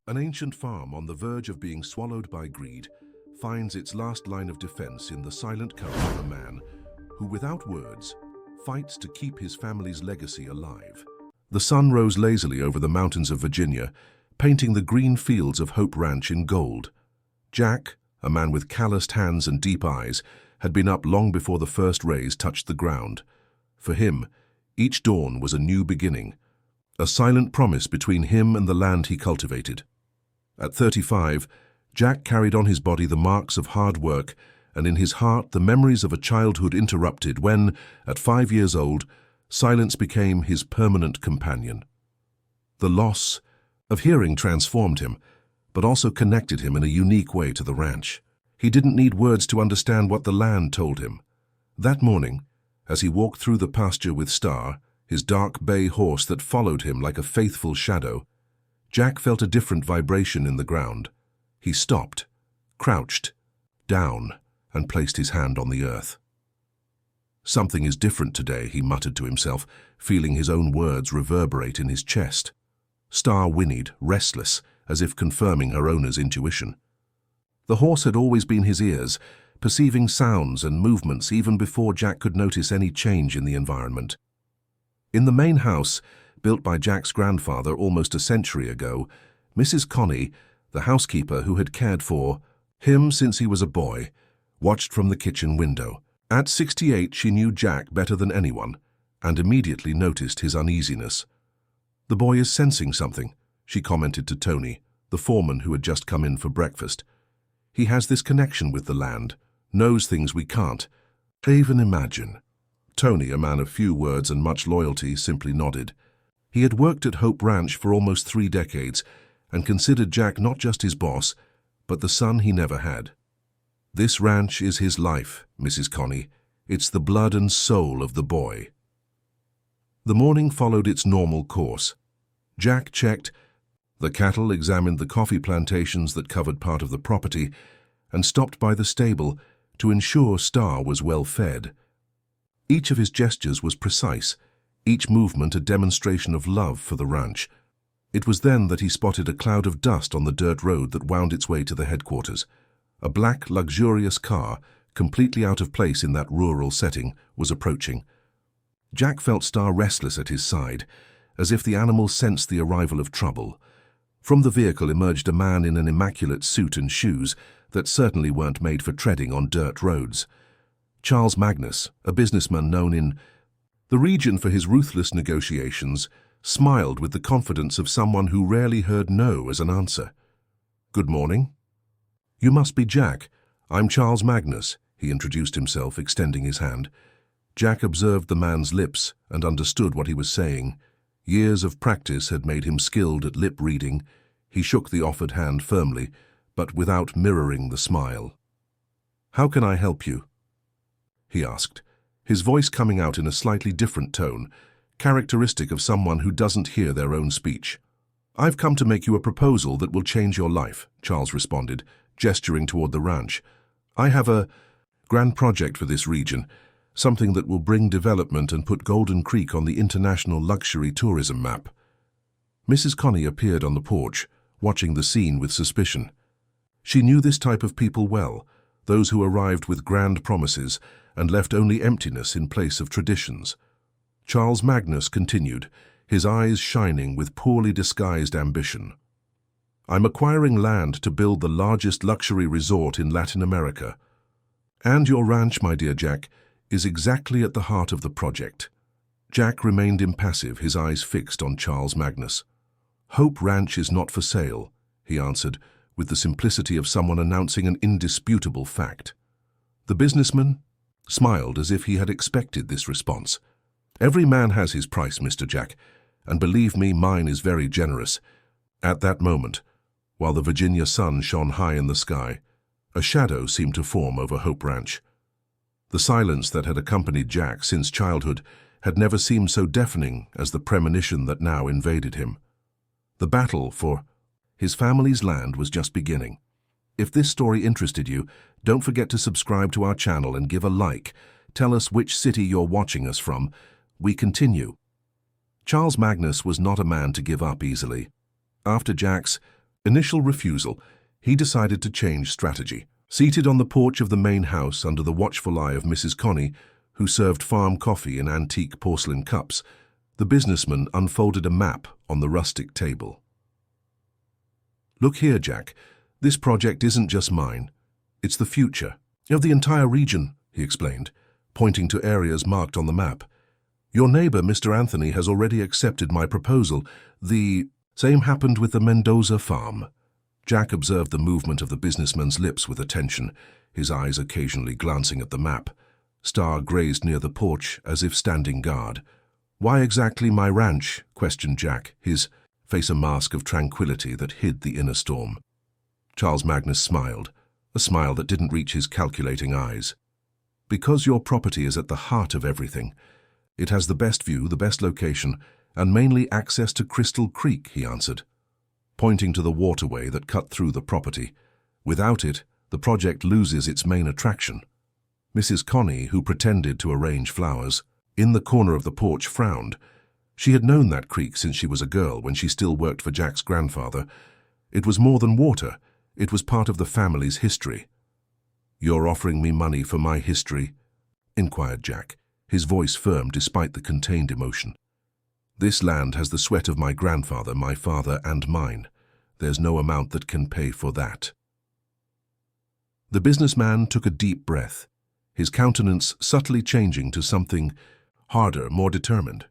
An ancient farm on the verge of being swallowed by greed finds its last line of defense in the silent courage of a man who, without words, fights to keep his family's legacy alive. The sun rose lazily over the mountains of Virginia, painting the green fields of Hope Ranch in gold. Jack, a man with calloused hands and deep eyes, had been up long before the first rays touched the ground. For him, each dawn was a new beginning, a silent promise between him and the land he cultivated. At 35, Jack carried on his body the marks of hard work and in his heart the memories of a childhood interrupted when, at 5 years old, silence became his permanent companion. The loss of hearing transformed him, but also connected him in a unique way to the ranch. He didn't need words to understand what the land told him. That morning, as he walked through the pasture with Star, his dark bay horse that followed him like a faithful shadow, Jack felt a different vibration in the ground. He stopped, crouched, down, and placed his hand on the earth. "Something is different today," he muttered to himself, feeling his own words reverberate in his chest. Star whinnied, restless, as if confirming her owner's intuition. The horse had always been his ears, perceiving sounds and movements even before Jack could notice any change in the environment. In the main house, built by Jack's grandfather almost a century ago, Mrs. Connie, the housekeeper who had cared for him since he was a boy, watched from the kitchen window. At 68, she knew Jack better than anyone, and immediately noticed his uneasiness. "The boy is sensing something," she commented to Tony, the foreman who had just come in for breakfast. "He has this connection with the land, knows things we can't even imagine." Tony, a man of few words and much loyalty, simply nodded. He had worked at Hope Ranch for almost 3 decades and considered Jack not just his boss, but the son he never had. "This ranch is his life, Mrs. Connie. It's the blood and soul of the boy." The morning followed its normal course. Jack checked the cattle, examined the coffee plantations that covered part of the property, and stopped by the stable to ensure Star was well fed. Each of his gestures was precise, each movement a demonstration of love for the ranch. It was then that he spotted a cloud of dust on the dirt road that wound its way to the headquarters. A black, luxurious car, completely out of place in that rural setting, was approaching. Jack felt Star restless at his side, as if the animal sensed the arrival of trouble. From the vehicle emerged a man in an immaculate suit and shoes that certainly weren't made for treading on dirt roads. Charles Magnus, a businessman known in the region for his ruthless negotiations, smiled with the confidence of someone who rarely heard no as an answer. "Good morning." "You must be Jack. I'm Charles Magnus," he introduced himself, extending his hand. Jack observed the man's lips and understood what he was saying. Years of practice had made him skilled at lip reading. He shook the offered hand firmly, but without mirroring the smile. "How can I help you?" he asked, his voice coming out in a slightly different tone, characteristic of someone who doesn't hear their own speech. "I've come to make you a proposal that will change your life," Charles responded, gesturing toward the ranch. "I have a grand project for this region, something that will bring development and put Golden Creek on the international luxury tourism map." Mrs. Connie appeared on the porch, watching the scene with suspicion. She knew this type of people well, those who arrived with grand promises and left only emptiness in place of traditions. Charles Magnus continued, his eyes shining with poorly disguised ambition. "I'm acquiring land to build the largest luxury resort in Latin America. And your ranch, my dear Jack, is exactly at the heart of the project." Jack remained impassive, his eyes fixed on Charles Magnus. "Hope Ranch is not for sale," he answered, with the simplicity of someone announcing an indisputable fact. The businessman smiled as if he had expected this response. "Every man has his price, Mr. Jack, and believe me, mine is very generous." At that moment, while the Virginia sun shone high in the sky, a shadow seemed to form over Hope Ranch. The silence that had accompanied Jack since childhood had never seemed so deafening as the premonition that now invaded him. The battle for his family's land was just beginning. If this story interested you, don't forget to subscribe to our channel and give a like. Tell us which city you're watching us from. We continue. Charles Magnus was not a man to give up easily. After Jack's Initial refusal, he decided to change strategy. Seated on the porch of the main house under the watchful eye of Mrs. Connie, who served farm coffee in antique porcelain cups, the businessman unfolded a map on the rustic table. "Look here, Jack. This project isn't just mine. It's the future of the entire region," he explained, pointing to areas marked on the map. "Your neighbor, Mr. Anthony, has already accepted my proposal. The same happened with the Mendoza farm." Jack observed the movement of the businessman's lips with attention, his eyes occasionally glancing at the map. Star grazed near the porch as if standing guard. "Why exactly my ranch?" questioned Jack, his face a mask of tranquility that hid the inner storm. Charles Magnus smiled, a smile that didn't reach his calculating eyes. "Because your property is at the heart of everything. It has the best view, the best location, and mainly access to Crystal Creek," he answered, pointing to the waterway that cut through the property. "Without it, the project loses its main attraction." Mrs. Connie, who pretended to arrange flowers, in the corner of the porch frowned. She had known that creek since she was a girl, when she still worked for Jack's grandfather. It was more than water. It was part of the family's history. "You're offering me money for my history?" inquired Jack, his voice firm despite the contained emotion. "This land has the sweat of my grandfather, my father, and mine. There's no amount that can pay for that." The businessman took a deep breath, his countenance subtly changing to something harder, more determined.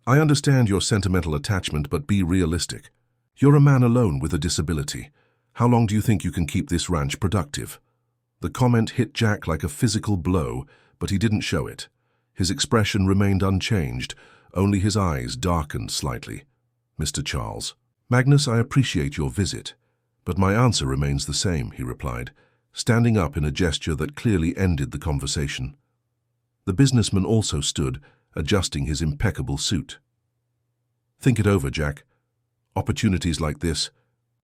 "I understand your sentimental attachment, but be realistic. You're a man alone with a disability. How long do you think you can keep this ranch productive?" The comment hit Jack like a physical blow, but he didn't show it. His expression remained unchanged, only his eyes darkened slightly. "Mr. Charles Magnus, I appreciate your visit, but my answer remains the same," he replied, standing up in a gesture that clearly ended the conversation. The businessman also stood, adjusting his impeccable suit. "Think it over, Jack. Opportunities like this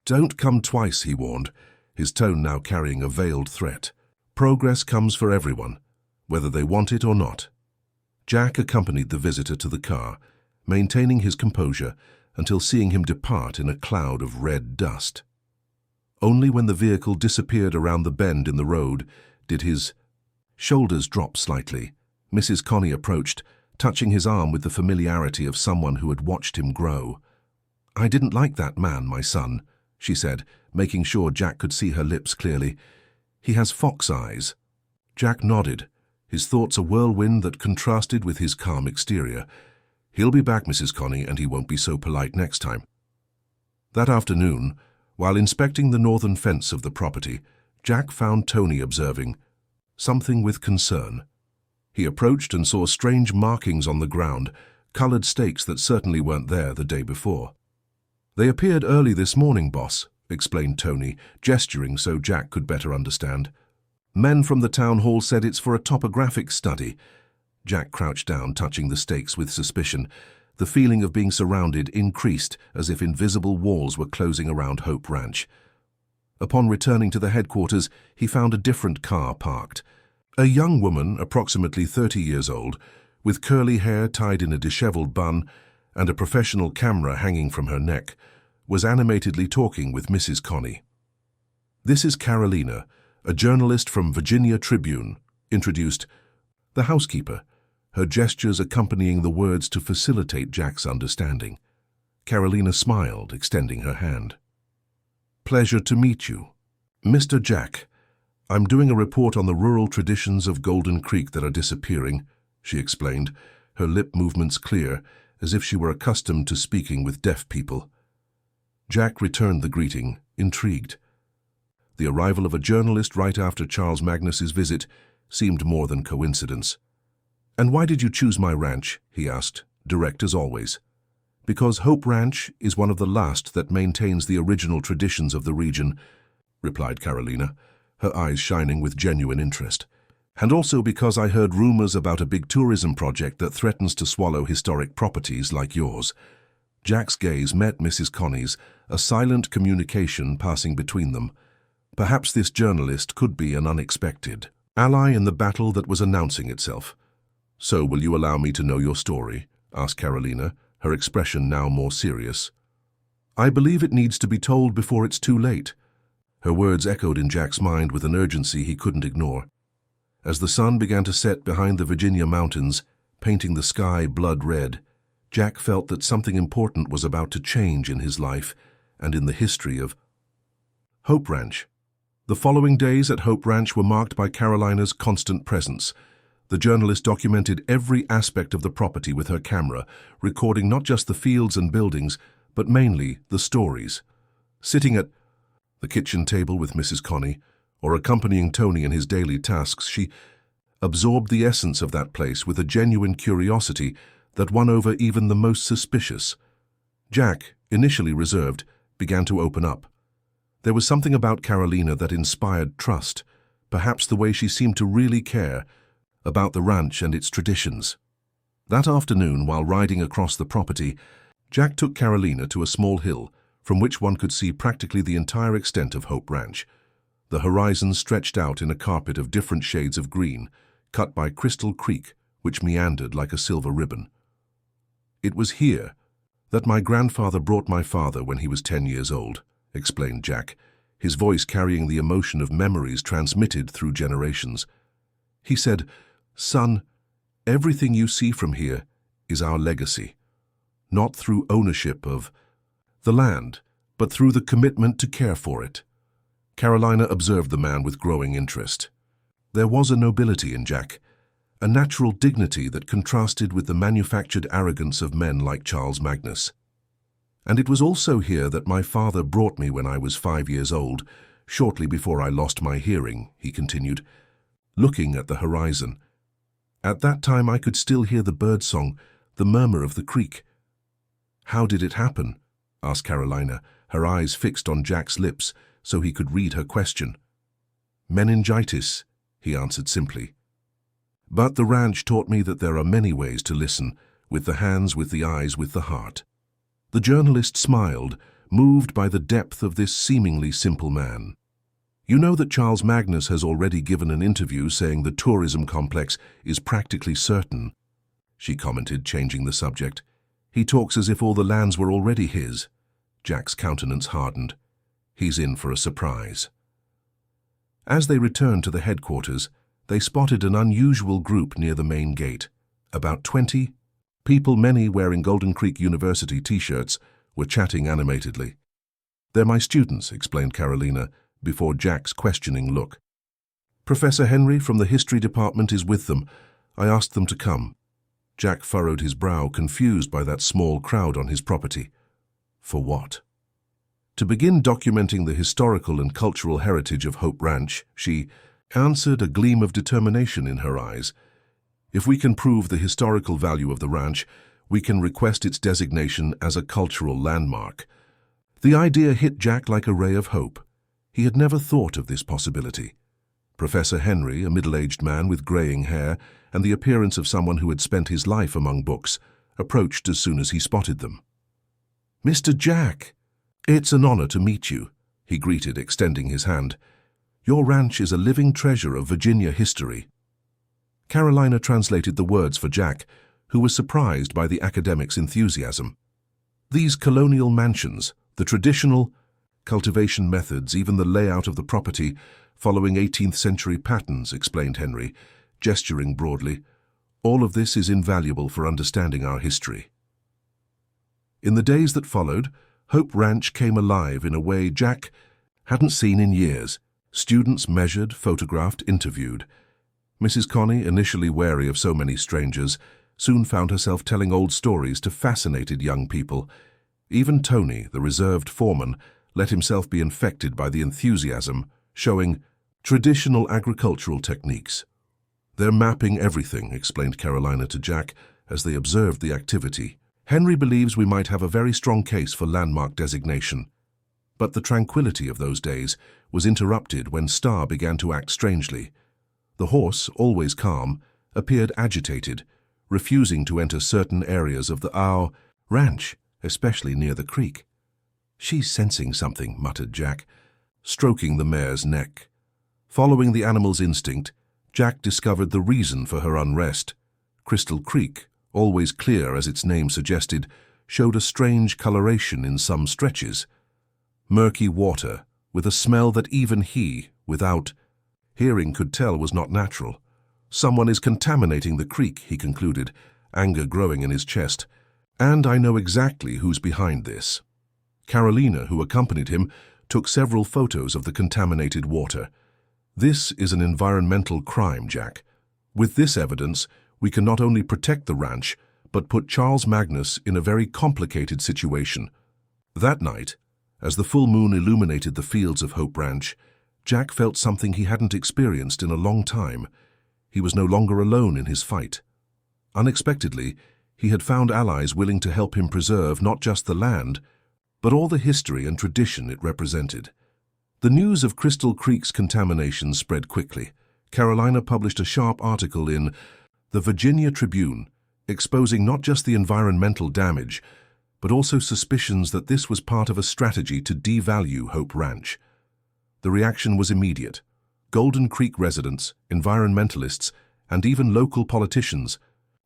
don't come twice," he warned, his tone now carrying a veiled threat. "Progress comes for everyone, whether they want it or not." Jack accompanied the visitor to the car, maintaining his composure until seeing him depart in a cloud of red dust. Only when the vehicle disappeared around the bend in the road did his shoulders drop slightly. Mrs. Connie approached, touching his arm with the familiarity of someone who had watched him grow. "I didn't like that man, my son," she said, making sure Jack could see her lips clearly. "He has fox eyes." Jack nodded, his thoughts a whirlwind that contrasted with his calm exterior. "He'll be back, Mrs. Connie, and he won't be so polite next time." That afternoon, while inspecting the northern fence of the property, Jack found Tony observing something with concern. He approached and saw strange markings on the ground, colored stakes that certainly weren't there the day before. "They appeared early this morning, boss," explained Tony, gesturing so Jack could better understand. "Men from the town hall said it's for a topographic study." Jack crouched down, touching the stakes with suspicion. The feeling of being surrounded increased, as if invisible walls were closing around Hope Ranch. Upon returning to the headquarters, he found a different car parked. A young woman, approximately 30 years old, with curly hair tied in a disheveled bun and a professional camera hanging from her neck, was animatedly talking with Mrs. Connie. "This is Carolina, a journalist from Virginia Tribune," introduced the housekeeper, her gestures accompanying the words to facilitate Jack's understanding. Carolina smiled, extending her hand. "Pleasure to meet you. Mr. Jack, I'm doing a report on the rural traditions of Golden Creek that are disappearing," she explained, her lip movements clear, as if she were accustomed to speaking with deaf people. Jack returned the greeting, intrigued. The arrival of a journalist right after Charles Magnus's visit seemed more than coincidence. "And why did you choose my ranch?" he asked, direct as always. "Because Hope Ranch is one of the last that maintains the original traditions of the region," replied Carolina, her eyes shining with genuine interest. "And also because I heard rumors about a big tourism project that threatens to swallow historic properties like yours." Jack's gaze met Mrs. Connie's, a silent communication passing between them. Perhaps this journalist could be an unexpected ally in the battle that was announcing itself. "So will you allow me to know your story?" asked Carolina, her expression now more serious. I believe it needs to be told before it's too late. Her words echoed in Jack's mind with an urgency he couldn't ignore. As the sun began to set behind the Virginia mountains, painting the sky blood red, Jack felt that something important was about to change in his life and in the history of Hope Ranch. The following days at Hope Ranch were marked by Carolina's constant presence. The journalist documented every aspect of the property with her camera, recording not just the fields and buildings, but mainly the stories. Sitting at the kitchen table with Mrs. Connie, or accompanying Tony in his daily tasks, she absorbed the essence of that place with a genuine curiosity that won over even the most suspicious. Jack, initially reserved, began to open up. There was something about Carolina that inspired trust, perhaps the way she seemed to really care about the ranch and its traditions. That afternoon, while riding across the property, Jack took Carolina to a small hill from which one could see practically the entire extent of Hope Ranch. The horizon stretched out in a carpet of different shades of green, cut by Crystal Creek, which meandered like a silver ribbon. "It was here that my grandfather brought my father when he was 10 years old," explained Jack, his voice carrying the emotion of memories transmitted through generations. He said, "Son, everything you see from here is our legacy, not through ownership of the land, but through the commitment to care for it." Carolina observed the man with growing interest. There was a nobility in Jack, a natural dignity that contrasted with the manufactured arrogance of men like Charles Magnus. "And it was also here that my father brought me when I was 5 years old, shortly before I lost my hearing," he continued, looking at the horizon. "At that time I could still hear the birdsong, the murmur of the creek." "How did it happen?" asked Carolina, her eyes fixed on Jack's lips so he could read her question. "Meningitis," he answered simply. "But the ranch taught me that there are many ways to listen, with the hands, with the eyes, with the heart." The journalist smiled, moved by the depth of this seemingly simple man. "You know that Charles Magnus has already given an interview saying the tourism complex is practically certain," she commented, changing the subject. "He talks as if all the lands were already his." Jack's countenance hardened. He's in for a surprise. As they returned to the headquarters, they spotted an unusual group near the main gate. About 20 people, many wearing Golden Creek University t-shirts, were chatting animatedly. "They're my students," explained Carolina, before Jack's questioning look. "Professor Henry from the history department is with them. I asked them to come." Jack furrowed his brow, confused by that small crowd on his property. For what? To begin documenting the historical and cultural heritage of Hope Ranch, she answered, a gleam of determination in her eyes. "If we can prove the historical value of the ranch, we can request its designation as a cultural landmark." The idea hit Jack like a ray of hope. He had never thought of this possibility. Professor Henry, a middle-aged man with graying hair and the appearance of someone who had spent his life among books, approached as soon as he spotted them. "Mr. Jack, it's an honor to meet you," he greeted, extending his hand. "Your ranch is a living treasure of Virginia history." Carolina translated the words for Jack, who was surprised by the academic's enthusiasm. "These colonial mansions, the traditional cultivation methods, even the layout of the property, following 18th century patterns," explained Henry, gesturing broadly. "All of this is invaluable for understanding our history." In the days that followed, Hope Ranch came alive in a way Jack hadn't seen in years. Students measured, photographed, interviewed. Mrs. Connie, initially wary of so many strangers, soon found herself telling old stories to fascinated young people. Even Tony, the reserved foreman, let himself be infected by the enthusiasm, showing traditional agricultural techniques. "They're mapping everything," explained Carolina to Jack as they observed the activity. "Henry believes we might have a very strong case for landmark designation." But the tranquility of those days was interrupted when Star began to act strangely. The horse, always calm, appeared agitated, refusing to enter certain areas of our ranch, especially near the creek. "She's sensing something," muttered Jack, stroking the mare's neck. Following the animal's instinct, Jack discovered the reason for her unrest. Crystal Creek, always clear as its name suggested, showed a strange coloration in some stretches. Murky water, with a smell that even he, without hearing, could tell was not natural. "Someone is contaminating the creek," he concluded, anger growing in his chest. "And I know exactly who's behind this." Carolina, who accompanied him, took several photos of the contaminated water. "This is an environmental crime, Jack. With this evidence, we can not only protect the ranch, but put Charles Magnus in a very complicated situation." That night, as the full moon illuminated the fields of Hope Ranch, Jack felt something he hadn't experienced in a long time. He was no longer alone in his fight. Unexpectedly, he had found allies willing to help him preserve not just the land, but all the history and tradition it represented. The news of Crystal Creek's contamination spread quickly. Carolina published a sharp article in the Virginia Tribune, exposing not just the environmental damage, but also suspicions that this was part of a strategy to devalue Hope Ranch. The reaction was immediate. Golden Creek residents, environmentalists, and even local politicians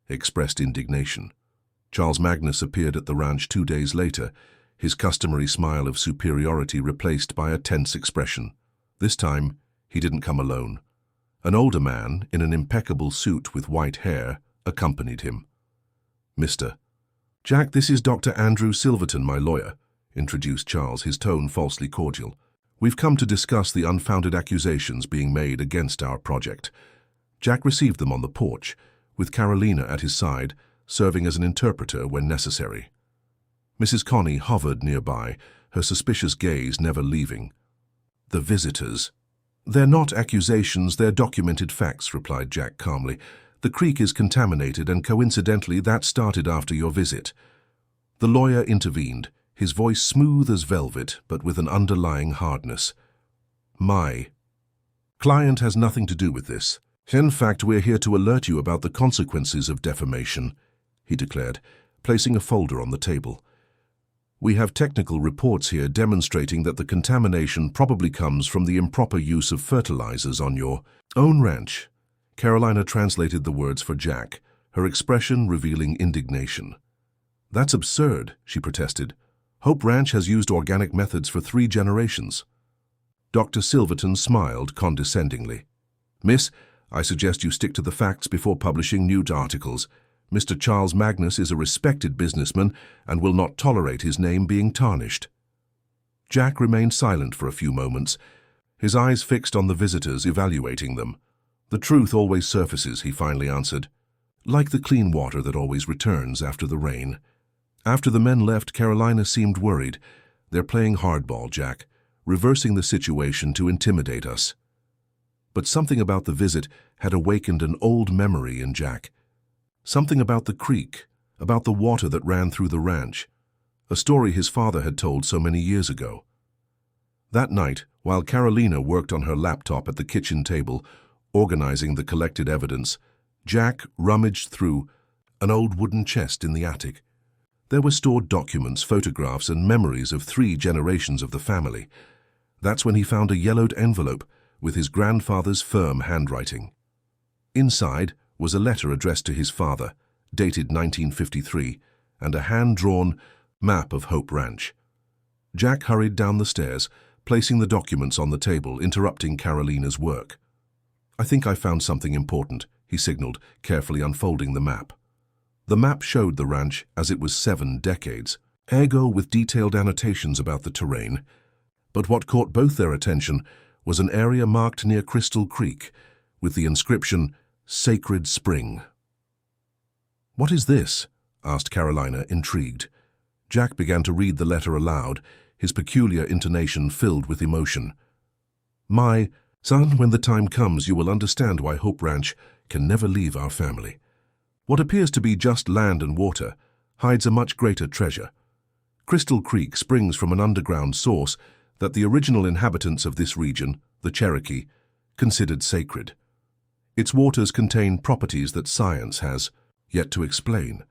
expressed indignation. Charles Magnus appeared at the ranch 2 days later, his customary smile of superiority replaced by a tense expression. This time, he didn't come alone. An older man, in an impeccable suit with white hair, accompanied him. "Mr. Jack, this is Dr. Andrew Silverton, my lawyer," introduced Charles, his tone falsely cordial. "We've come to discuss the unfounded accusations being made against our project." Jack received them on the porch, with Carolina at his side, serving as an interpreter when necessary. Mrs. Connie hovered nearby, her suspicious gaze never leaving. "The visitors." "They're not accusations, they're documented facts," replied Jack calmly. "The creek is contaminated, and coincidentally that started after your visit." The lawyer intervened, his voice smooth as velvet, but with an underlying hardness. "My client has nothing to do with this. In fact, we're here to alert you about the consequences of defamation," he declared, placing a folder on the table. "We have technical reports here demonstrating that the contamination probably comes from the improper use of fertilizers on your own ranch." Carolina translated the words for Jack, her expression revealing indignation. "That's absurd," she protested. "Hope Ranch has used organic methods for 3 generations." Dr. Silverton smiled condescendingly. "Miss, I suggest you stick to the facts before publishing news articles. Mr. Charles Magnus is a respected businessman and will not tolerate his name being tarnished." Jack remained silent for a few moments, his eyes fixed on the visitors, evaluating them. "The truth always surfaces," he finally answered, "like the clean water that always returns after the rain." After the men left, Carolina seemed worried. "They're playing hardball, Jack, reversing the situation to intimidate us." But something about the visit had awakened an old memory in Jack. Something about the creek, about the water that ran through the ranch, a story his father had told so many years ago. That night, while Carolina worked on her laptop at the kitchen table, organizing the collected evidence, Jack rummaged through an old wooden chest in the attic. There were stored documents, photographs, and memories of 3 generations of the family. That's when he found a yellowed envelope with his grandfather's firm handwriting. Inside was a letter addressed to his father, dated 1953, and a hand-drawn map of Hope Ranch. Jack hurried down the stairs, placing the documents on the table, interrupting Carolina's work. "I think I found something important," he signaled, carefully unfolding the map. The map showed the ranch as it was 7 decades, ergo with detailed annotations about the terrain. But what caught both their attention was an area marked near Crystal Creek, with the inscription, "Sacred Spring." "What is this?" asked Carolina, intrigued. Jack began to read the letter aloud, his peculiar intonation filled with emotion. "My son, when the time comes, you will understand why Hope Ranch can never leave our family. What appears to be just land and water hides a much greater treasure. Crystal Creek springs from an underground source that the original inhabitants of this region, the Cherokee, considered sacred. Its waters contain properties that science has yet to explain.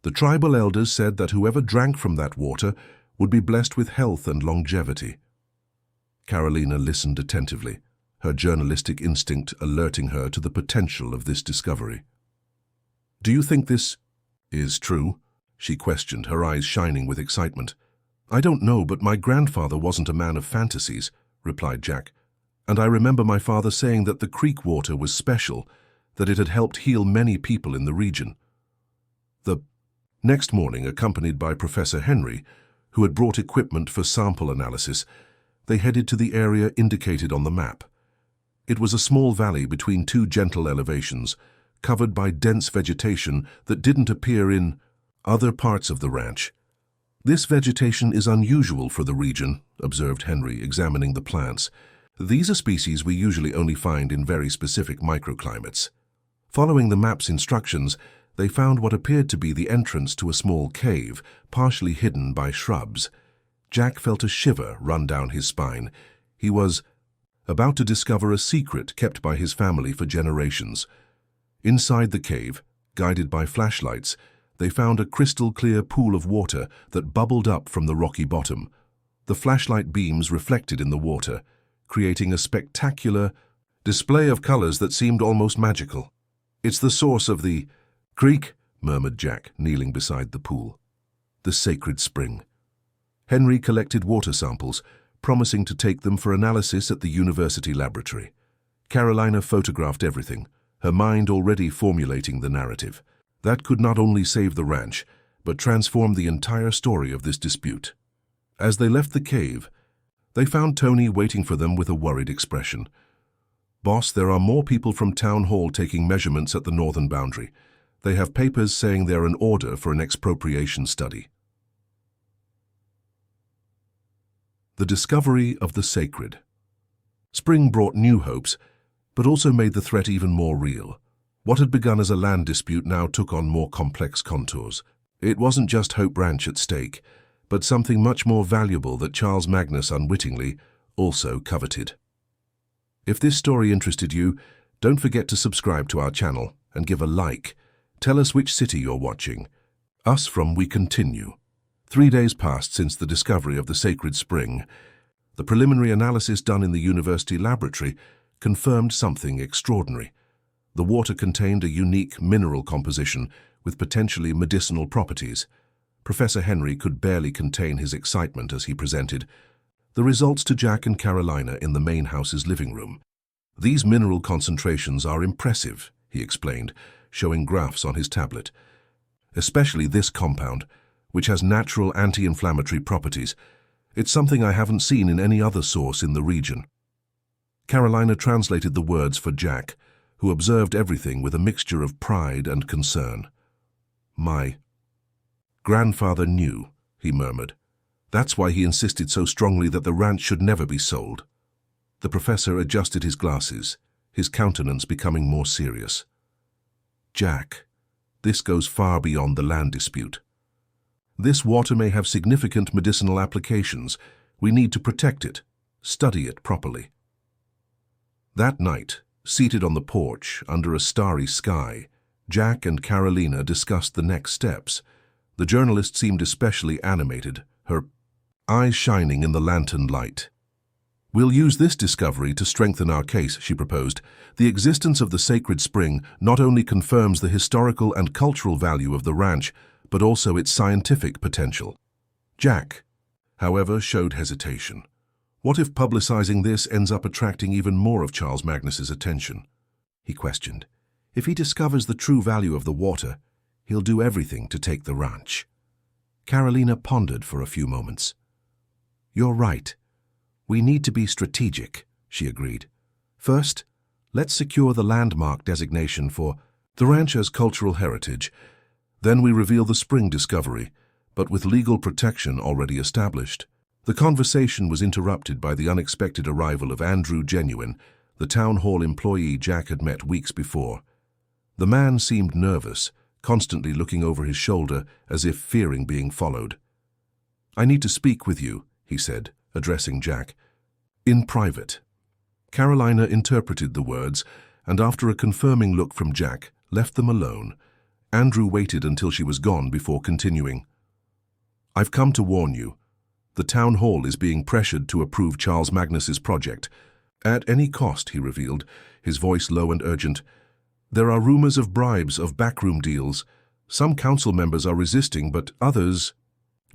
The tribal elders said that whoever drank from that water would be blessed with health and longevity." Carolina listened attentively, her journalistic instinct alerting her to the potential of this discovery. "Do you think this is true?" she questioned, her eyes shining with excitement. "I don't know, but my grandfather wasn't a man of fantasies," replied Jack. "And I remember my father saying that the creek water was special, that it had helped heal many people in the region." The next morning, accompanied by Professor Henry, who had brought equipment for sample analysis, they headed to the area indicated on the map. It was a small valley between two gentle elevations, covered by dense vegetation that didn't appear in other parts of the ranch. "This vegetation is unusual for the region," observed Henry, examining the plants. "These are species we usually only find in very specific microclimates." Following the map's instructions, they found what appeared to be the entrance to a small cave, partially hidden by shrubs. Jack felt a shiver run down his spine. He was about to discover a secret kept by his family for generations. Inside the cave, guided by flashlights, they found a crystal-clear pool of water that bubbled up from the rocky bottom. The flashlight beams reflected in the water, creating a spectacular display of colors that seemed almost magical. "It's the source of the creek," murmured Jack, kneeling beside the pool. "The sacred spring." Henry collected water samples, promising to take them for analysis at the university laboratory. Carolina photographed everything, her mind already formulating the narrative. That could not only save the ranch, but transform the entire story of this dispute. As they left the cave, they found Tony waiting for them with a worried expression. "Boss, there are more people from Town Hall taking measurements at the northern boundary. They have papers saying they're an order for an expropriation study." The discovery of the sacred. Spring brought new hopes, but also made the threat even more real. What had begun as a land dispute now took on more complex contours. It wasn't just Hope Ranch at stake, but something much more valuable that Charles Magnus unwittingly also coveted. If this story interested you, don't forget to subscribe to our channel and give a like. Tell us which city you're watching us from. We continue. 3 days passed since the discovery of the sacred spring. The preliminary analysis done in the university laboratory confirmed something extraordinary. The water contained a unique mineral composition with potentially medicinal properties. Professor Henry could barely contain his excitement as he presented the results to Jack and Carolina in the main house's living room. "These mineral concentrations are impressive," he explained, showing graphs on his tablet. "Especially this compound, which has natural anti-inflammatory properties. It's something I haven't seen in any other source in the region." Carolina translated the words for Jack, who observed everything with a mixture of pride and concern. "My grandfather knew," he murmured. "That's why he insisted so strongly that the ranch should never be sold." The professor adjusted his glasses, his countenance becoming more serious. "Jack, this goes far beyond the land dispute. This water may have significant medicinal applications. We need to protect it, study it properly." That night, seated on the porch under a starry sky, Jack and Carolina discussed the next steps. The journalist seemed especially animated, her eyes shining in the lantern light. "We'll use this discovery to strengthen our case," she proposed. "The existence of the sacred spring not only confirms the historical and cultural value of the ranch, but also its scientific potential." Jack, however, showed hesitation. "What if publicizing this ends up attracting even more of Charles Magnus's attention?" he questioned. "If he discovers the true value of the water, he'll do everything to take the ranch." Carolina pondered for a few moments. "You're right. We need to be strategic," she agreed. "First, let's secure the landmark designation for the ranch as cultural heritage. Then we reveal the spring discovery, but with legal protection already established." The conversation was interrupted by the unexpected arrival of Andrew Genuine, the town hall employee Jack had met weeks before. The man seemed nervous, constantly looking over his shoulder as if fearing being followed. "I need to speak with you," he said, addressing Jack. "In private." Carolina interpreted the words, and after a confirming look from Jack, left them alone. Andrew waited until she was gone before continuing. "I've come to warn you. The town hall is being pressured to approve Charles Magnus's project. At any cost," he revealed, his voice low and urgent. "There are rumors of bribes, of backroom deals. Some council members are resisting, but others...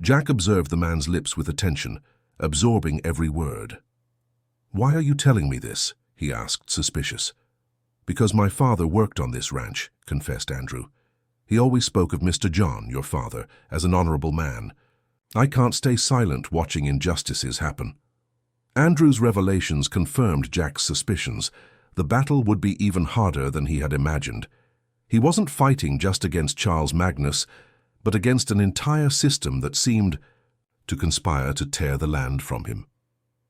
Jack observed the man's lips with attention, absorbing every word. "Why are you telling me this?" he asked, suspicious. "Because my father worked on this ranch," confessed Andrew. "He always spoke of Mr. John, your father, as an honorable man. I can't stay silent watching injustices happen." Andrew's revelations confirmed Jack's suspicions. The battle would be even harder than he had imagined. He wasn't fighting just against Charles Magnus, but against an entire system that seemed to conspire to tear the land from him.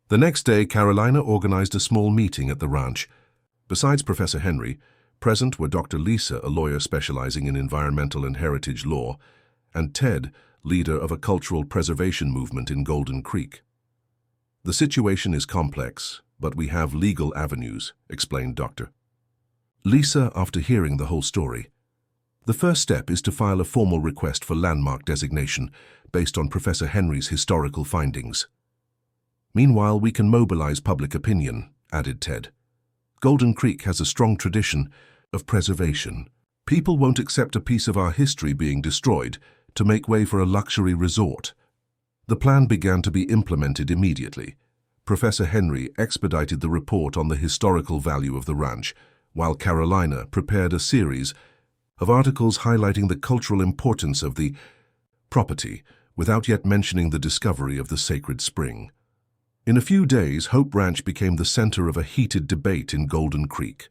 The next day, Carolina organized a small meeting at the ranch. Besides Professor Henry, present were Dr. Lisa, a lawyer specializing in environmental and heritage law, and Ted, leader of a cultural preservation movement in Golden Creek. "The situation is complex, but we have legal avenues," explained Dr. Lisa after hearing the whole story. "The first step is to file a formal request for landmark designation based on Professor Henry's historical findings. Meanwhile, we can mobilize public opinion," added Ted. "Golden Creek has a strong tradition of preservation. People won't accept a piece of our history being destroyed to make way for a luxury resort." The plan began to be implemented immediately. Professor Henry expedited the report on the historical value of the ranch, while Carolina prepared a series of articles highlighting the cultural importance of the property, without yet mentioning the discovery of the sacred spring. In a few days, Hope Ranch became the center of a heated debate in Golden Creek.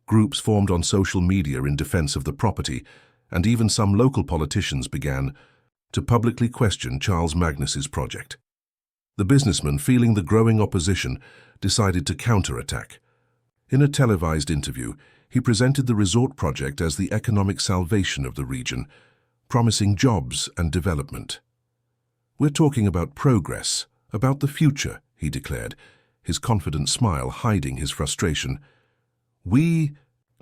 Groups formed on social media in defense of the property, and even some local politicians began to publicly question Charles Magnus's project. The businessman, feeling the growing opposition, decided to counterattack. In a televised interview, he presented the resort project as the economic salvation of the region, promising jobs and development. "We're talking about progress, about the future," he declared, his confident smile hiding his frustration. "We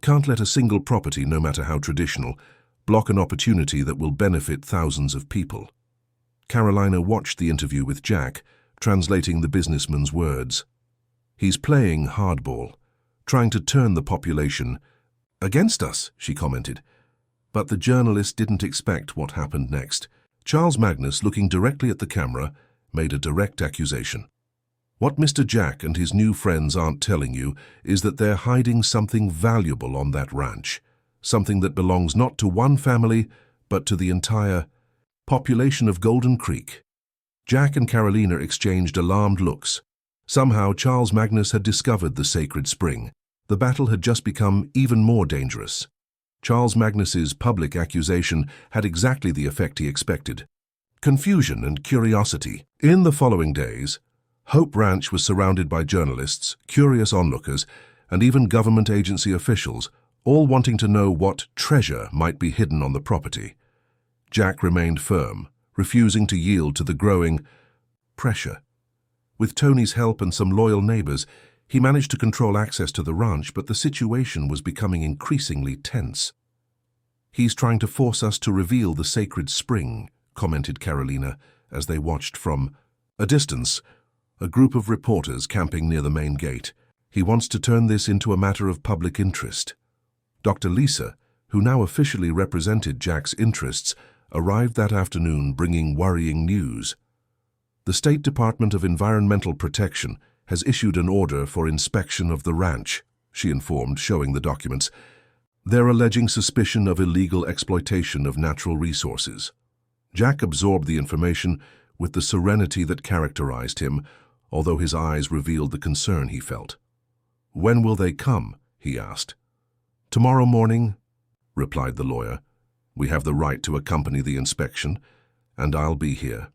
can't let a single property, no matter how traditional, block an opportunity that will benefit thousands of people." Carolina watched the interview with Jack, translating the businessman's words. "He's playing hardball, trying to turn the population against us," she commented. But the journalist didn't expect what happened next. Charles Magnus, looking directly at the camera, made a direct accusation. "What Mr. Jack and his new friends aren't telling you is that they're hiding something valuable on that ranch, something that belongs not to one family, but to the entire population of Golden Creek." Jack and Carolina exchanged alarmed looks. Somehow, Charles Magnus had discovered the sacred spring. The battle had just become even more dangerous. Charles Magnus's public accusation had exactly the effect he expected: confusion and curiosity. In the following days, Hope Ranch was surrounded by journalists, curious onlookers, and even government agency officials, all wanting to know what treasure might be hidden on the property. Jack remained firm, refusing to yield to the growing pressure. With Tony's help and some loyal neighbors, he managed to control access to the ranch, but the situation was becoming increasingly tense. "He's trying to force us to reveal the sacred spring," commented Carolina as they watched from a distance, a group of reporters camping near the main gate. "He wants to turn this into a matter of public interest." Dr. Lisa, who now officially represented Jack's interests, arrived that afternoon bringing worrying news. "The State Department of Environmental Protection has issued an order for inspection of the ranch," she informed, showing the documents. "They're alleging suspicion of illegal exploitation of natural resources." Jack absorbed the information with the serenity that characterized him, although his eyes revealed the concern he felt. "When will they come?" he asked. "Tomorrow morning," replied the lawyer. "We have the right to accompany the inspection, and I'll be here."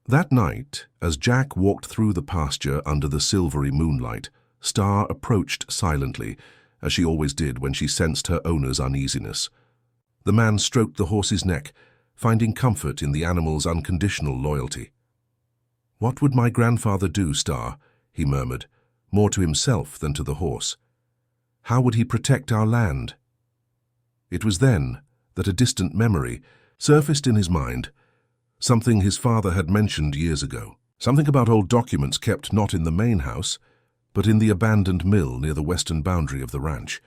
That night, as Jack walked through the pasture under the silvery moonlight, Star approached silently, as she always did when she sensed her owner's uneasiness. The man stroked the horse's neck, finding comfort in the animal's unconditional loyalty. "What would my grandfather do, Star?" he murmured, more to himself than to the horse. "How would he protect our land?" It was then that a distant memory surfaced in his mind, something his father had mentioned years ago. Something about old documents kept not in the main house, but in the abandoned mill near the western boundary of the ranch.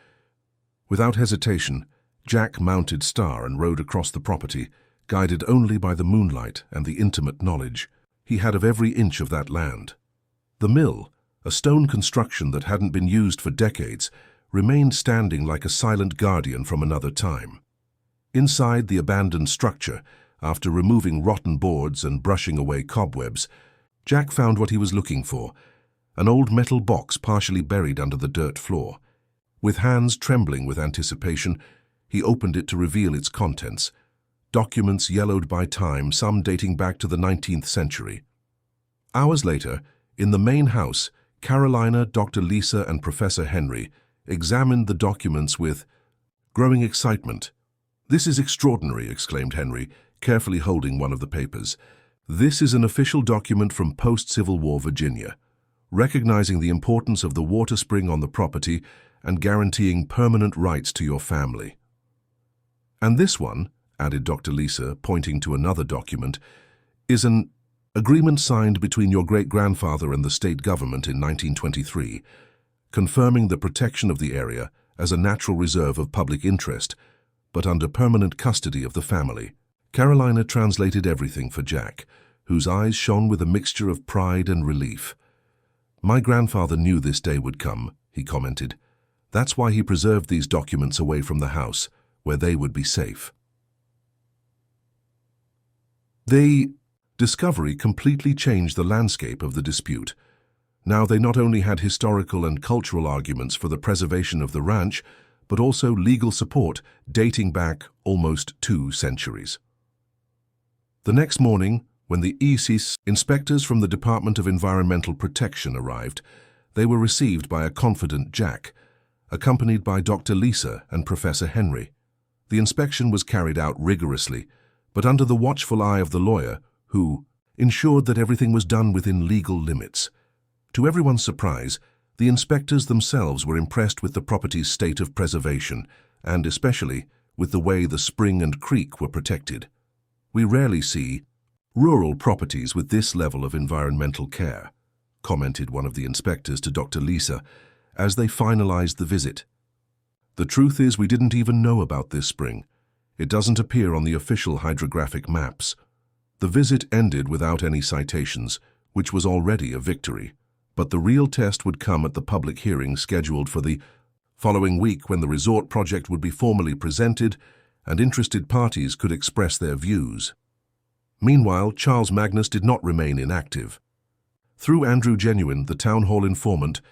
Without hesitation, Jack mounted Star and rode across the property, guided only by the moonlight and the intimate knowledge he had of every inch of that land. The mill, a stone construction that hadn't been used for decades, remained standing like a silent guardian from another time. Inside the abandoned structure, after removing rotten boards and brushing away cobwebs, Jack found what he was looking for, an old metal box partially buried under the dirt floor. With hands trembling with anticipation, he opened it to reveal its contents, documents yellowed by time, some dating back to the 19th century. Hours later, in the main house, Carolina, Dr. Lisa, and Professor Henry examined the documents with growing excitement. "This is extraordinary," exclaimed Henry, carefully holding one of the papers. "This is an official document from post-Civil War Virginia, recognizing the importance of the water spring on the property and guaranteeing permanent rights to your family." "And this one," added Dr. Lisa, pointing to another document, "is an agreement signed between your great-grandfather and the state government in 1923, confirming the protection of the area as a natural reserve of public interest, but under permanent custody of the family." Carolina translated everything for Jack, whose eyes shone with a mixture of pride and relief. "My grandfather knew this day would come," he commented. "That's why he preserved these documents away from the house, where they would be safe." The discovery completely changed the landscape of the dispute. Now they not only had historical and cultural arguments for the preservation of the ranch, but also legal support dating back almost 2 centuries. The next morning, when the EC's inspectors from the Department of Environmental Protection arrived, they were received by a confident Jack, accompanied by Dr. Lisa and Professor Henry. The inspection was carried out rigorously, but under the watchful eye of the lawyer, who ensured that everything was done within legal limits. To everyone's surprise, the inspectors themselves were impressed with the property's state of preservation, and especially with the way the spring and creek were protected. "We rarely see rural properties with this level of environmental care," commented one of the inspectors to Dr. Lisa as they finalized the visit. "The truth is, we didn't even know about this spring. It doesn't appear on the official hydrographic maps." The visit ended without any citations, which was already a victory. But the real test would come at the public hearing scheduled for the following week, when the resort project would be formally presented and interested parties could express their views. Meanwhile, Charles Magnus did not remain inactive. Through Andrew Genuine, the town hall informant,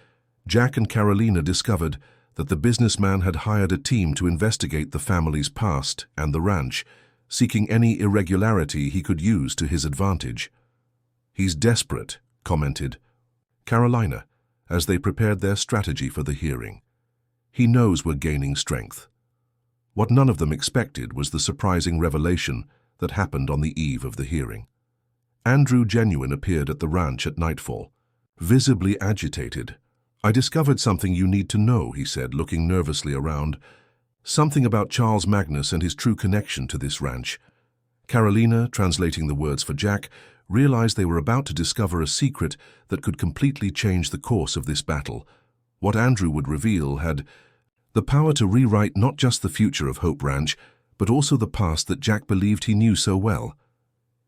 Jack and Carolina discovered that the businessman had hired a team to investigate the family's past and the ranch, seeking any irregularity he could use to his advantage. "He's desperate," commented Carolina, as they prepared their strategy for the hearing. "He knows we're gaining strength." What none of them expected was the surprising revelation that happened on the eve of the hearing. Andrew Genuine appeared at the ranch at nightfall, visibly agitated. "I discovered something you need to know," he said, looking nervously around. "Something about Charles Magnus and his true connection to this ranch." Carolina, translating the words for Jack, realized they were about to discover a secret that could completely change the course of this battle. What Andrew would reveal had the power to rewrite not just the future of Hope Ranch, but also the past that Jack believed he knew so well.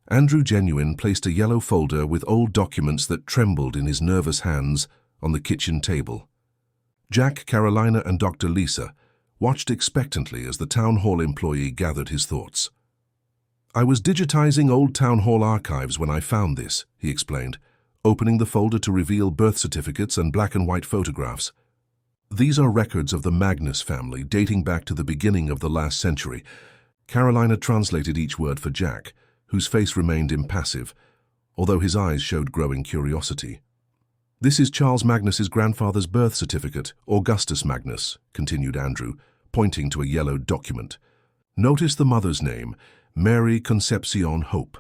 Andrew Genuine placed a yellow folder with old documents that trembled in his nervous hands on the kitchen table. Jack, Carolina, and Dr. Lisa watched expectantly as the town hall employee gathered his thoughts. "I was digitizing old town hall archives when I found this," he explained, opening the folder to reveal birth certificates and black and white photographs. "These are records of the Magnus family dating back to the beginning of the last century." Carolina translated each word for Jack, whose face remained impassive, although his eyes showed growing curiosity. "This is Charles Magnus's grandfather's birth certificate, Augustus Magnus," continued Andrew, pointing to a yellowed document. "Notice the mother's name, Mary Concepcion Hope."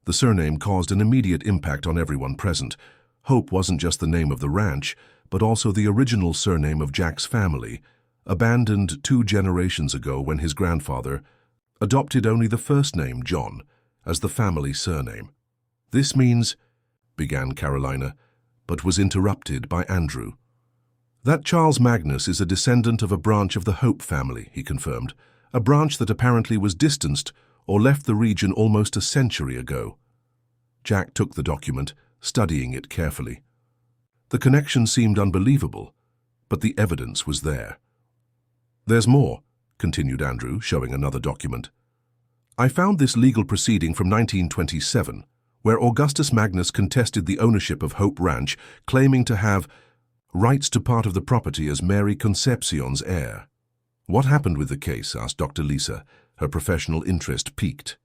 The surname caused an immediate impact on everyone present. Hope wasn't just the name of the ranch, but also the original surname of Jack's family, abandoned 2 generations ago when his grandfather adopted only the first name, John, as the family surname. "This means," began Carolina, but was interrupted by Andrew. That Charles Magnus is a descendant of a branch of the Hope family, he confirmed, a branch that apparently was distanced or left the region almost a century ago. Jack took the document, studying it carefully. The connection seemed unbelievable, but the evidence was there. "There's more," continued Andrew, showing another document. "I found this legal proceeding from 1927, where Augustus Magnus contested the ownership of Hope Ranch, claiming to have rights to part of the property as Mary Concepcion's heir." "What happened with the case?" asked Dr. Lisa, her professional interest piqued.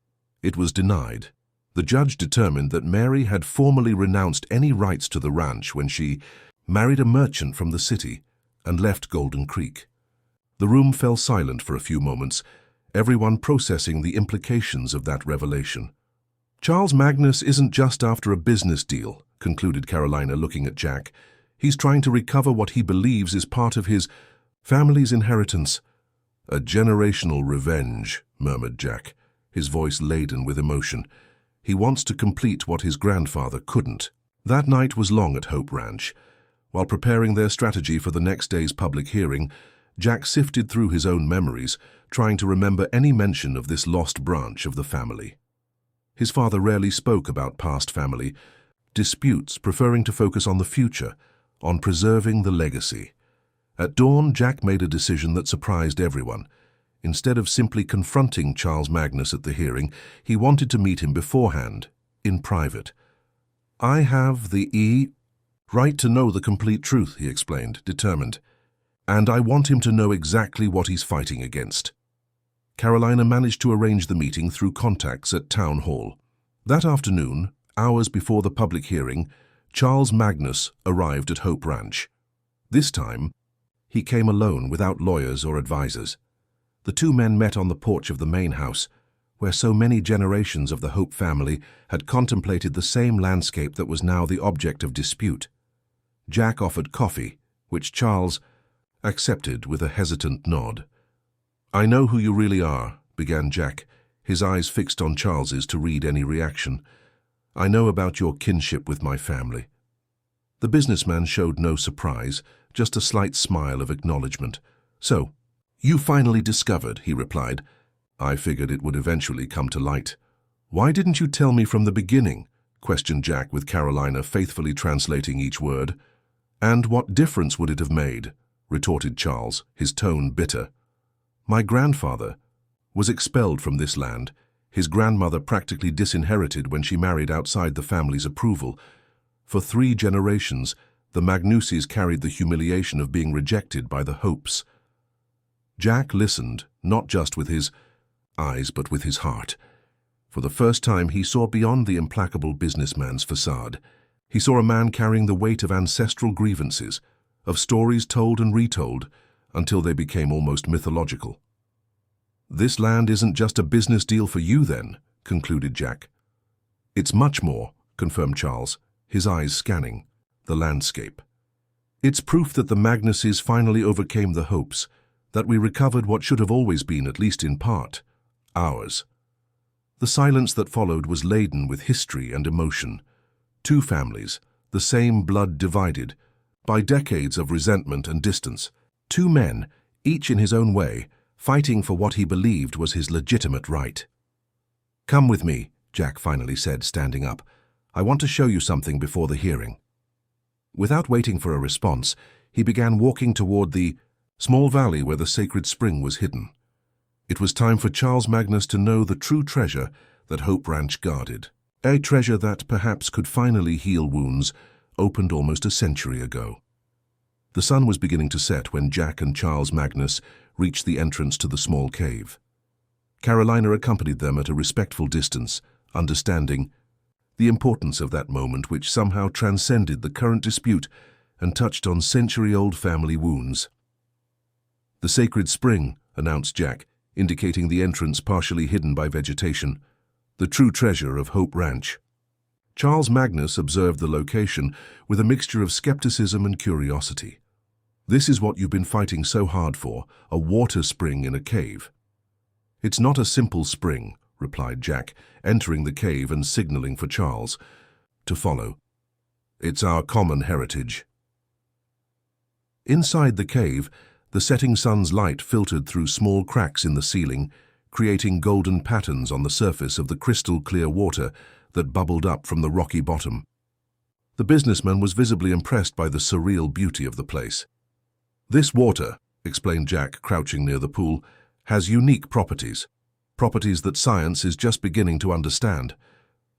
"It was denied. The judge determined that Mary had formally renounced any rights to the ranch when she married a merchant from the city and left Golden Creek." The room fell silent for a few moments, everyone processing the implications of that revelation. "Charles Magnus isn't just after a business deal," concluded Carolina, looking at Jack. "He's trying to recover what he believes is part of his family's inheritance." "A generational revenge," murmured Jack, his voice laden with emotion. "He wants to complete what his grandfather couldn't." That night was long at Hope Ranch. While preparing their strategy for the next day's public hearing, Jack sifted through his own memories, trying to remember any mention of this lost branch of the family. His father rarely spoke about past family disputes, preferring to focus on the future, on preserving the legacy. At dawn, Jack made a decision that surprised everyone. Instead of simply confronting Charles Magnus at the hearing, he wanted to meet him beforehand, in private. "I have the right to know the complete truth," he explained, determined. "And I want him to know exactly what he's fighting against." Carolina managed to arrange the meeting through contacts at Town Hall. That afternoon, hours before the public hearing, Charles Magnus arrived at Hope Ranch. This time, he came alone, without lawyers or advisors. The two men met on the porch of the main house, where so many generations of the Hope family had contemplated the same landscape that was now the object of dispute. Jack offered coffee, which Charles accepted with a hesitant nod. "I know who you really are," began Jack, his eyes fixed on Charles's to read any reaction. "I know about your kinship with my family." The businessman showed no surprise, just a slight smile of acknowledgement. "So, you finally discovered," he replied. "I figured it would eventually come to light." "Why didn't you tell me from the beginning?" questioned Jack, with Carolina faithfully translating each word. "And what difference would it have made?" retorted Charles, his tone bitter. "My grandfather was expelled from this land, his grandmother practically disinherited when she married outside the family's approval. For 3 generations, the Magnuses carried the humiliation of being rejected by the Hopes." Jack listened, not just with his eyes but with his heart. For the first time, he saw beyond the implacable businessman's facade. He saw a man carrying the weight of ancestral grievances, of stories told and retold, until they became almost mythological. "This land isn't just a business deal for you, then," concluded Jack. "It's much more," confirmed Charles, his eyes scanning the landscape. "It's proof that the Magnuses finally overcame the Hopes, that we recovered what should have always been, at least in part, ours." The silence that followed was laden with history and emotion. Two families, the same blood divided by decades of resentment and distance. Two men, each in his own way, fighting for what he believed was his legitimate right. "Come with me," Jack finally said, standing up. "I want to show you something before the hearing." Without waiting for a response, he began walking toward the small valley where the sacred spring was hidden. It was time for Charles Magnus to know the true treasure that Hope Ranch guarded. A treasure that perhaps could finally heal wounds opened almost a century ago. The sun was beginning to set when Jack and Charles Magnus reached the entrance to the small cave. Carolina accompanied them at a respectful distance, understanding the importance of that moment, which somehow transcended the current dispute and touched on century-old family wounds. "The sacred spring," announced Jack, indicating the entrance partially hidden by vegetation. "The true treasure of Hope Ranch." Charles Magnus observed the location with a mixture of skepticism and curiosity. "This is what you've been fighting so hard for, a water spring in a cave." "It's not a simple spring," replied Jack, entering the cave and signaling for Charles to follow. "It's our common heritage." Inside the cave, the setting sun's light filtered through small cracks in the ceiling, creating golden patterns on the surface of the crystal-clear water that bubbled up from the rocky bottom. The businessman was visibly impressed by the surreal beauty of the place. "This water," explained Jack, crouching near the pool, "has unique properties that science is just beginning to understand.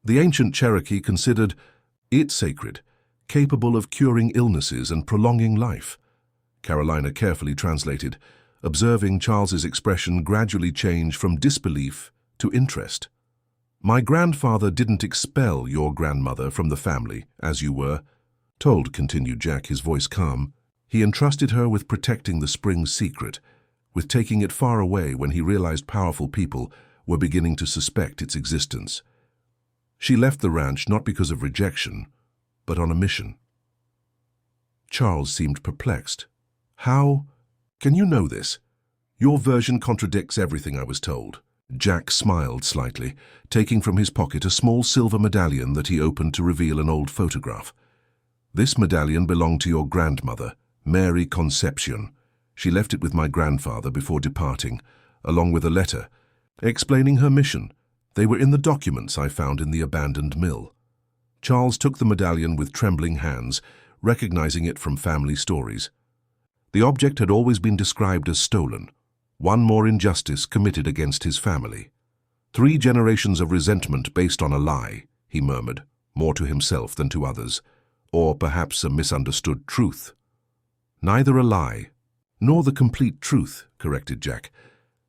The ancient Cherokee considered it sacred, capable of curing illnesses and prolonging life." Carolina carefully translated, observing Charles's expression gradually change from disbelief to interest. "My grandfather didn't expel your grandmother from the family, as you were told," continued Jack, his voice calm. "He entrusted her with protecting the spring's secret, with taking it far away when he realized powerful people were beginning to suspect its existence. She left the ranch not because of rejection, but on a mission." Charles seemed perplexed. "How can you know this? Your version contradicts everything I was told." Jack smiled slightly, taking from his pocket a small silver medallion that he opened to reveal an old photograph. "This medallion belonged to your grandmother, Mary Concepcion. She left it with my grandfather before departing, along with a letter explaining her mission. They were in the documents I found in the abandoned mill." Charles took the medallion with trembling hands, recognizing it from family stories. The object had always been described as stolen, one more injustice committed against his family. 3 generations of resentment based on a lie, he murmured, more to himself than to others, or perhaps a misunderstood truth. "Neither a lie, nor the complete truth," corrected Jack.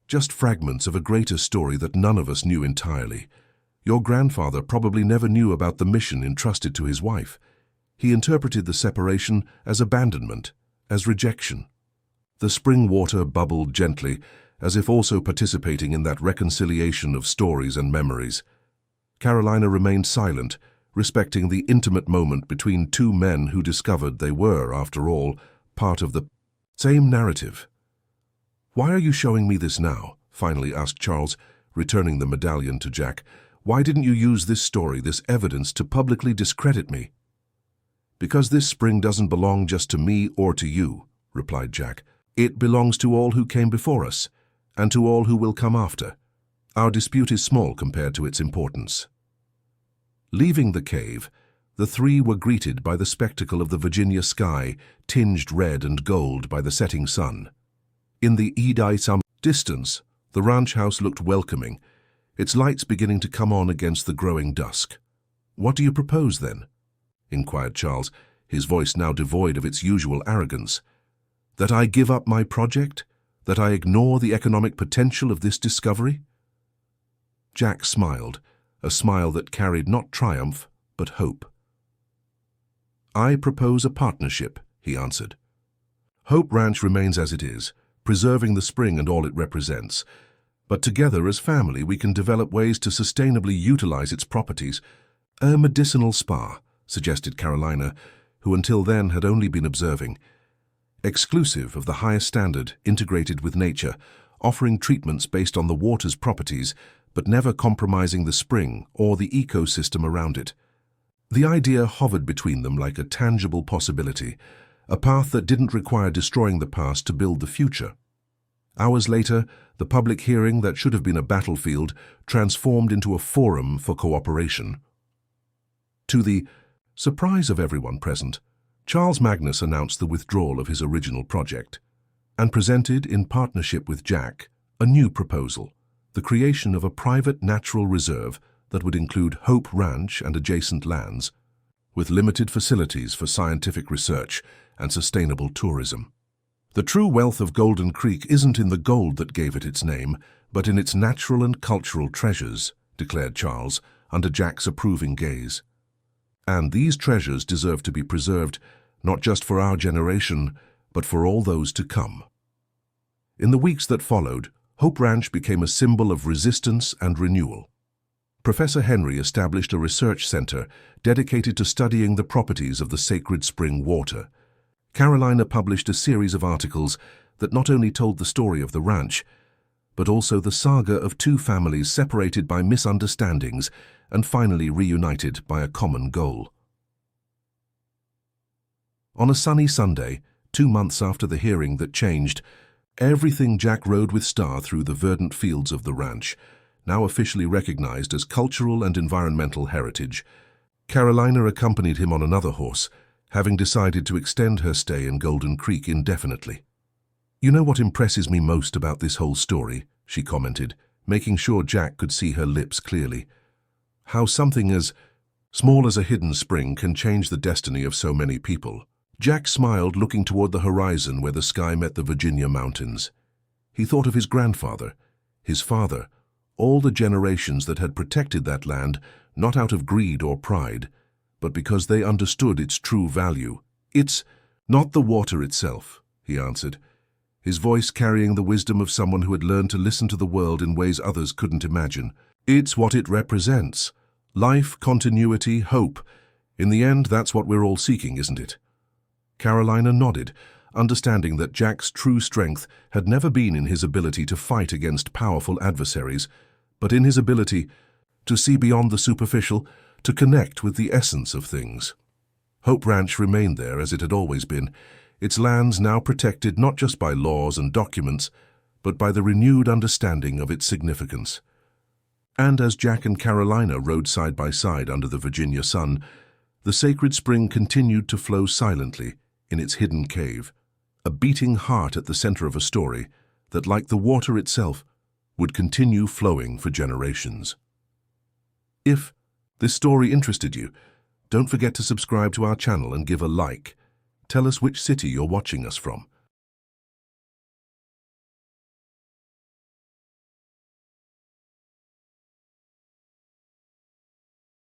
"Just fragments of a greater story that none of us knew entirely. Your grandfather probably never knew about the mission entrusted to his wife. He interpreted the separation as abandonment, as rejection." The spring water bubbled gently, as if also participating in that reconciliation of stories and memories. Carolina remained silent, respecting the intimate moment between 2 men who discovered they were, after all, part of the same narrative. "Why are you showing me this now?" finally asked Charles, returning the medallion to Jack. "Why didn't you use this story, this evidence, to publicly discredit me?" "Because this spring doesn't belong just to me or to you," replied Jack. "It belongs to all who came before us, and to all who will come after. Our dispute is small compared to its importance." Leaving the cave, the 3 were greeted by the spectacle of the Virginia sky, tinged red and gold by the setting sun. In the distance, the ranch house looked welcoming, its lights beginning to come on against the growing dusk. "What do you propose, then?" inquired Charles, his voice now devoid of its usual arrogance. "That I give up my project? That I ignore the economic potential of this discovery?" Jack smiled, a smile that carried not triumph, but hope. "I propose a partnership," he answered. "Hope Ranch remains as it is, preserving the spring and all it represents. But together as family we can develop ways to sustainably utilize its properties." "A medicinal spa," suggested Carolina, who until then had only been observing. "Exclusive of the highest standard, integrated with nature, offering treatments based on the water's properties, but never compromising the spring or the ecosystem around it." The idea hovered between them like a tangible possibility, a path that didn't require destroying the past to build the future. Hours later, the public hearing that should have been a battlefield transformed into a forum for cooperation. To the surprise of everyone present, Charles Magnus announced the withdrawal of his original project and presented, in partnership with Jack, a new proposal, the creation of a private natural reserve that would include Hope Ranch and adjacent lands, with limited facilities for scientific research and sustainable tourism. "The true wealth of Golden Creek isn't in the gold that gave it its name, but in its natural and cultural treasures," declared Charles, under Jack's approving gaze. "And these treasures deserve to be preserved, not just for our generation, but for all those to come." In the weeks that followed, Hope Ranch became a symbol of resistance and renewal. Professor Henry established a research center dedicated to studying the properties of the sacred spring water. Carolina published a series of articles that not only told the story of the ranch, but also the saga of 2 families separated by misunderstandings and finally reunited by a common goal. On a sunny Sunday, 2 months after the hearing that changed everything, Jack rode with Star through the verdant fields of the ranch, now officially recognized as cultural and environmental heritage. Carolina accompanied him on another horse, having decided to extend her stay in Golden Creek indefinitely. "You know what impresses me most about this whole story?" she commented, making sure Jack could see her lips clearly. "How something as small as a hidden spring can change the destiny of so many people." Jack smiled, looking toward the horizon where the sky met the Virginia mountains. He thought of his grandfather, his father, all the generations that had protected that land, not out of greed or pride, but because they understood its true value. "It's not the water itself," he answered, his voice carrying the wisdom of someone who had learned to listen to the world in ways others couldn't imagine. "It's what it represents. Life, continuity, hope. In the end, that's what we're all seeking, isn't it?" Carolina nodded, understanding that Jack's true strength had never been in his ability to fight against powerful adversaries, but in his ability to see beyond the superficial, to connect with the essence of things. Hope Ranch remained there as it had always been, its lands now protected not just by laws and documents, but by the renewed understanding of its significance. And as Jack and Carolina rode side by side under the Virginia sun, the sacred spring continued to flow silently in its hidden cave, a beating heart at the center of a story that, like the water itself, would continue flowing for generations. If this story interested you, don't forget to subscribe to our channel and give a like. Tell us which city you're watching us from.